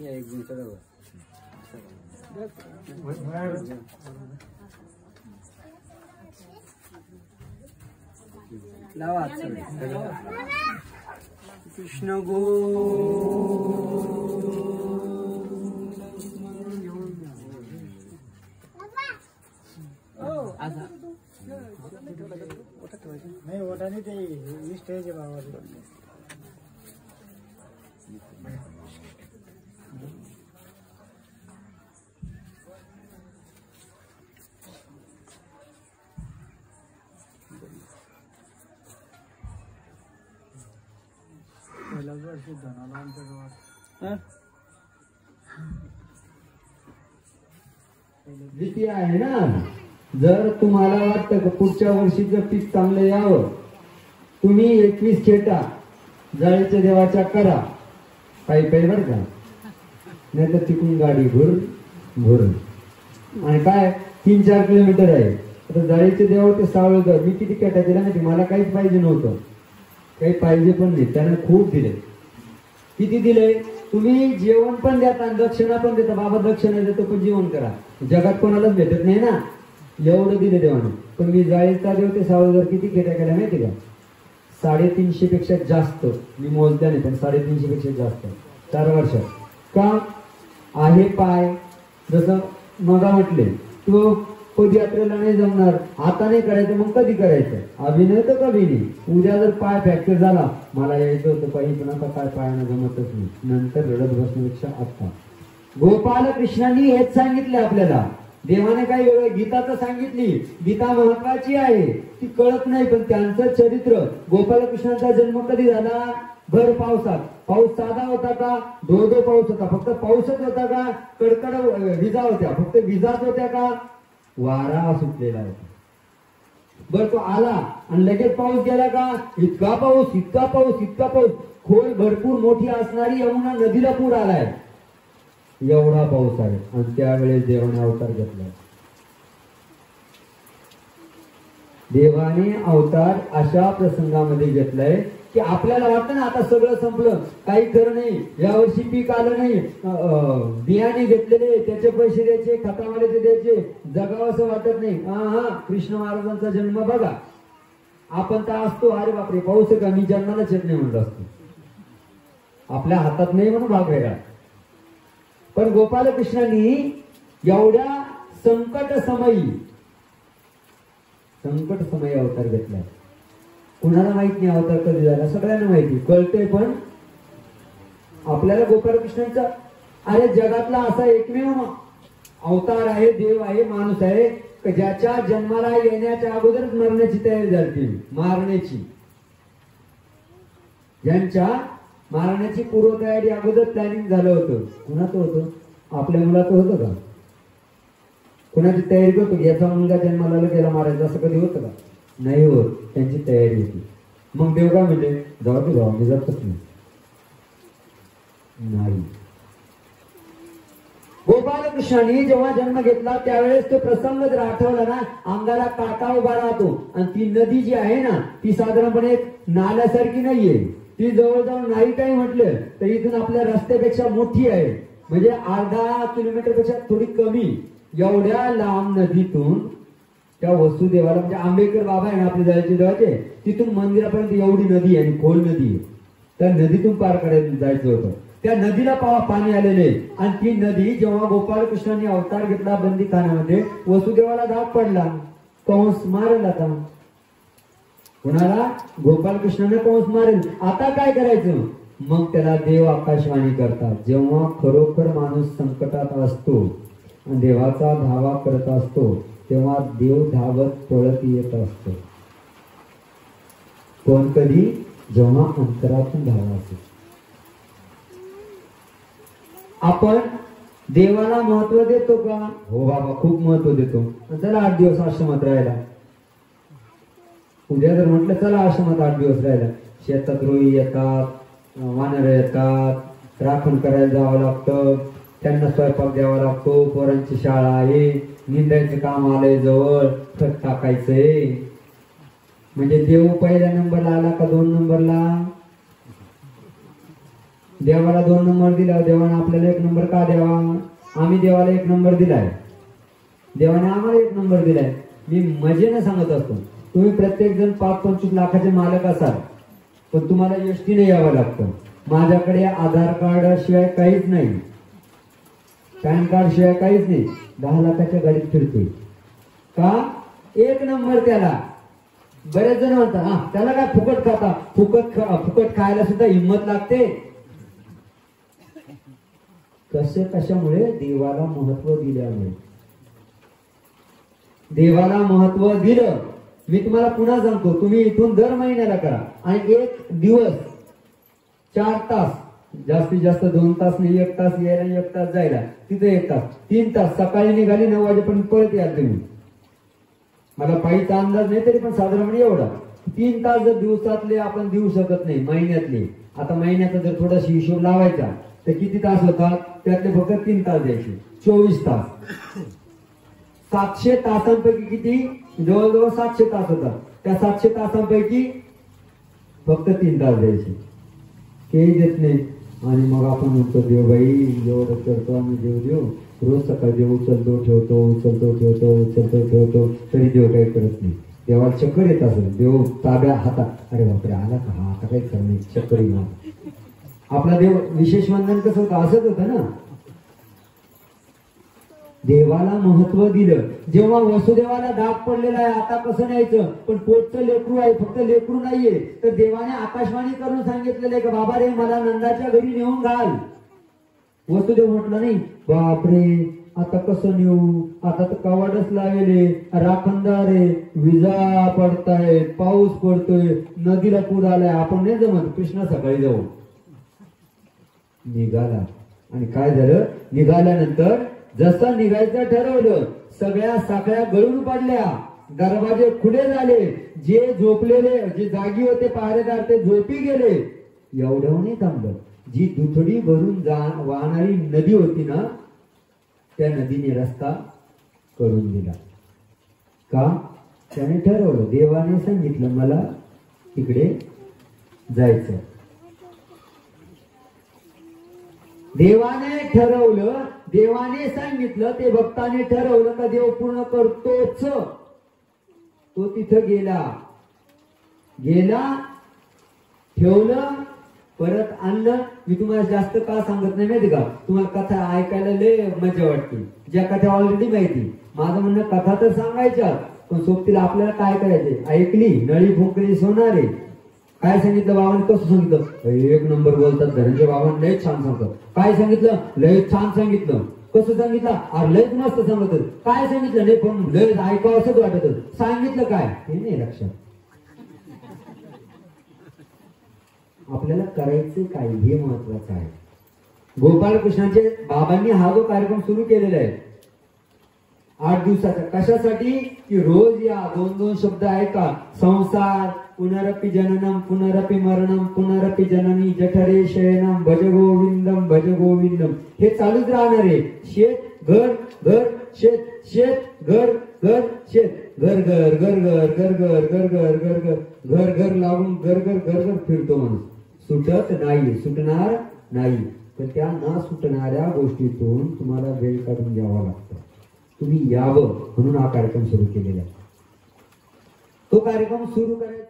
या एक दिन चला लावा कृष्ण गो नाही ओटा नाही ते स्टेज आहे बाबा भीती आहे ना. जर तुम्हाला वाटतं की पुढच्या वर्षीचं पीक चांगलं यावं, तुम्ही 21 खेटा जाळीच्या देवाच्या करा काही बर का, नाही तर तिकडून गाडी भर भर. आणि काय 3-4 किलोमीटर आहे. आता जाळीचे देव ते सावळकर मी किती खेटा दिला नाही, मला काहीच पाहिजे नव्हतं, काही पाहिजे पण नाही, त्याने खूप दिले. किती दिले? तुम्ही जेवण पण देता आणि दक्षिणा पण देता. बाबा दक्षिणा देतो पण जेवण करा. जगात कोणालाच भेटत नाही ना एवढं दिले देवाने. पण मी जाळीचा देव ते सावळकर किती खेट्या केल्या माहिती का? 350 पेक्षा जास्त. मी मोजल्या नाही पण 350 पेक्षा जास्त 4 वर्षात. का आहे पाय जसं मगा म्हटले तो पदयात्रेला नाही जमणार, आता नाही करायचं मग कधी करायचं? अभिनय तर कधी नाही. उद्या जर पाय फ्रॅक्चर झाला, मला यायचं होतं पायी पण आता काय पायानं जमतच नाही, नंतर रडत बसण्यापेक्षा आता. गोपाल कृष्णांनी हेच सांगितले आपल्याला. देवाने काही वेळ गीता तर सांगितली, गीता महत्वाची आहे ती कळत नाही. पण त्यांचं चरित्र, गोपाल कृष्णांचा जन्म कधी झाला? भर पावसात. पाऊस साधा होता का? धो पाऊस होता? फक्त पाऊसच होता का? कडकड विजा होत्या? फक्त विजाच होत्या का? वारा सुटलेला होता. बर तो आला आणि लगेच पाऊस गेला का? इतका पाऊस इतका पाऊस इतका पाऊस. खोल भरपूर मोठी असणारी यमुना नदीला पूर आलाय, एवढा पाऊस आहे. आणि त्यावेळेस देवाने अवतार घेतला. देवाने अवतार अशा प्रसंगामध्ये घेतलाय की आपल्याला वाटतं ना आता सगळं संपलं, काही खरं नाही, यावर्षी पीक आलं नाही, बियाणे घेतलेले त्याचे पैसे द्यायचे, खतावाल्याचे द्यायचे, जगावं असं वाटत नाही. हा कृष्ण महाराजांचा जन्म बघा. आपण तर असतो अरे बापरे पाऊस का, मी जन्मालाच येत नाही म्हणत असतो. आपल्या हातात नाही म्हणून भाग वेगळा. पण गोपालकृष्णांनी एवढ्या संकट समयी अवतार घेतला. कुणाला माहित नाही अवतार कधी झाला? सगळ्यांना माहिती, कळतंय. पण आपल्याला गोपालकृष्णांचा अरे जगातला असा एकमेव अवतार आहे, देव आहे, माणूस आहे ज्याच्या जन्माला येण्याच्या अगोदरच मरण्याची तयारी झाली, मारण्याची. ज्यांच्या मारण्याची पूर्वतयारी अगोदर प्लॅनिंग झालं होतं. कुणाचं होतं? आपल्या मुलाचं होतं का? कुणाची तयारी करतो? याचा मुलगा जन्माला गेला मारायचा, असं कधी होतं का? नाही होत. त्यांची तयारी होती. मग देव काय म्हणले? जाऊ दे जाऊ, मी जातच नाही. गोपालकृष्णांनी जेव्हा जन्म घेतला त्यावेळेस तो प्रसंग जर आठवला ना, अंगाला काटा उभा राहतो. आणि ती नदी जी आहे ना ती साधारणपणे नाल्यासारखी नाहीये, ती जवळजवळ नाही काही म्हटलं तर इथून आपल्या रस्त्यापेक्षा मोठी आहे. म्हणजे अर्धा किलोमीटरपेक्षा थोडी कमी. एवढ्या लांब नदीतून त्या वसुदेवाला, म्हणजे आंबेडकर बाबा आहे ना आपल्या जायचे देवाचे, तिथून मंदिरापर्यंत एवढी नदी आहे आणि खोल नदी आहे. त्या नदीतून पार करायला जायचं होतं. त्या नदीला पाणी आलेले. आणि ती नदी जेव्हा गोपालकृष्णांनी अवतार घेतला बंदीखान्यामध्ये, वसुदेवाला धाक पडला, कंस मारला. आता कुणाला? गोपालकृष्णाने कंस मारेल. आता काय करायचं? मग त्याला देव आकाशवाणी करतात. जेव्हा खरोखर माणूस संकटात असतो आणि देवाचा धावा करत असतो तेव्हा देव धावत पळत येत असतो. कोण? कधी? जेव्हा अंतरातून धावा असतो. आपण देवाला महत्व देतो का? हो बाबा, खूप महत्व देतो. चला 8 दिवस आश्रमात राहायला. उद्या जर म्हटलं चला आश्रमात 8 दिवस राहायला, शेतात रोई येतात, वानर येतात, राखण करायला जावं लागतं, त्यांना स्वयंपाक द्यावा लागतो, पोरांची शाळा आहे, निंदायचं काम आलंय जवळ, खत टाकायचंय. म्हणजे देव पहिल्या नंबरला आला का 2 नंबरला? देवाला 2 नंबर दिला. देवाने आपल्याला 1 नंबर का द्यावा? आम्ही देवाला 1 नंबर दिलाय, देवाने आम्हाला 1 नंबर दिलाय. मी मजेने सांगत असतो, तुम्ही प्रत्येक जण 5-25 लाखाचे मालक असाल, पण तुम्हाला एसटीने यावं लागतं. माझ्याकडे आधार कार्ड शिवाय काहीच नाही, पॅन कार्ड शिवाय काहीच नाही. 10 लाखाच्या गाडीत फिरतोय का? 1 नंबर त्याला. बरेच जण म्हणतात हा त्याला काय फुकट खाता. फुकट खायला सुद्धा हिंमत लागते. कशामुळे? देवाला महत्व दिल्यामुळे. देवाला महत्व दिलं. मी तुम्हाला पुन्हा सांगतो, तुम्ही इथून दर महिन्याला करा आणि 1 दिवस 4 तास, जास्तीत जास्त 2 तास नाही, 1 तास यायला 1 तास जायला, तिथे 1 तास, 3 तास. सकाळी निघाली 9 वाजेपर्यंत परत याल तुम्ही. मला पायीचा अंदाज नाही तरी पण साधारणपणे एवढा. 3 तास जर दिवसातले आपण देऊ शकत नाही, महिन्यातले. आता महिन्याचा जर थोडासा हिशोब लावायचा तर किती तास होतात? त्यातले फक्त 3 तास द्यायचे, 24 तास. 700 तासांपैकी किती? जवळजवळ 700 तास होतात. त्या 700 तासांपैकी फक्त 3 तास द्यायचे, केही देत नाही. आणि मग आपण म्हणतो देव बाई एवढं करतो आम्ही, देव रोज सकाळी देव उचलतो ठेवतो, तरी देव काही करत नाही. देवाला चक्कर येत असेल, देव ताब्या हातात, अरे बापरे आला का हा, आता काही करणे, चक्कर येणार. आपला देव विशेष वंदन कसं होतं? असंच होतं ना. देवाला महत्व दिलं. जेव्हा वसुदेवाला डाग पडलेला आहे, आता कसं न्यायचं? पण पोटचं लेकरू आहे, फक्त लेकरू नाहीये. तर देवाने आकाशवाणी करून सांगितलेलं आहे की बाबा रे मला नंदाच्या घरी नेऊन घाल. वसुदेव म्हटलं नाही, बापरे आता कसं नेऊ, आता तर कवाडच लावेले, राखणदार आहे, विजा पडताय, पाऊस पडतोय, नदीला पूर आलाय, आपण नाही जमत, कृष्णा सकाळी जाऊ. निघाला. आणि काय झालं? निघाल्यानंतर जसं निघायचं ठरवलं, सगळ्या साखळ्या गळून पडल्या, दरवाजे खुले झाले. जे झोपलेले, जे जागी होते पहारेदार, ते झोपी गेले. एवढं नाही थांबलं. जी दुथडी भरून वाहणारी नदी होती ना, त्या नदीने रस्ता करून दिला. का? त्याने ठरवलं, देवाने सांगितलं मला तिकडे जायचं. देवाने ठरवलं, देवाने सांगितलं, ते भक्ताने ठरवलं का देव पूर्ण करतोच. तो तिथं गेला, ठेवलं, परत आणलं. मी तुम्हाला जास्त का सांगत नाही माहिती का? तुम्हाला कथा ऐकायला लय मजा वाटते, ज्या कथा ऑलरेडी माहिती. माझं म्हणणं कथा तर सांगायच्या, पण सोबतीला आपल्याला काय करायचे? ऐकली, नळी फुंकली सोनारे. काय सांगितलं बाबांनी? कसं सांगितलं? 1 नंबर बोलतात धनंजय बाबांनी, लय छान सांगतात. काय सांगितलं? लय छान सांगितलं. कसं सांगितलं? अरे लयच मस्त सांगत. काय सांगितलं? नाही पण लय ऐकावं असंच वाटत. सांगितलं काय हे नाही लक्षात. आपल्याला करायचं काय हे महत्वाचं आहे. गोपालकृष्णाचे बाबांनी हा जो कार्यक्रम सुरू केलेला आहे 8 दिवसाचा, कशासाठी? की रोज या 2-2 शब्द ऐका. संसार, पुनरपि जननम, पुनरपि मरणम, पुनरपि जननी, जठरे शयनम, भज गोविंदम, भज गोविंदम. हे चालूच राहणार आहे. शेत घर घर शेत, शेत घर घर शेत, घर घर घर घर घर घर घर घर घर घर घर घर लावून घर घर घर घर फिरतो माणूस. सुटत नाही, सुटणार नाही. पण त्या न सुटणाऱ्या गोष्टीतून तुम्हाला वेळ काढून द्यावा लागतो. तुम्ही यावं म्हणून हा कार्यक्रम सुरू केलेला आहे. तो कार्यक्रम सुरू करायचा.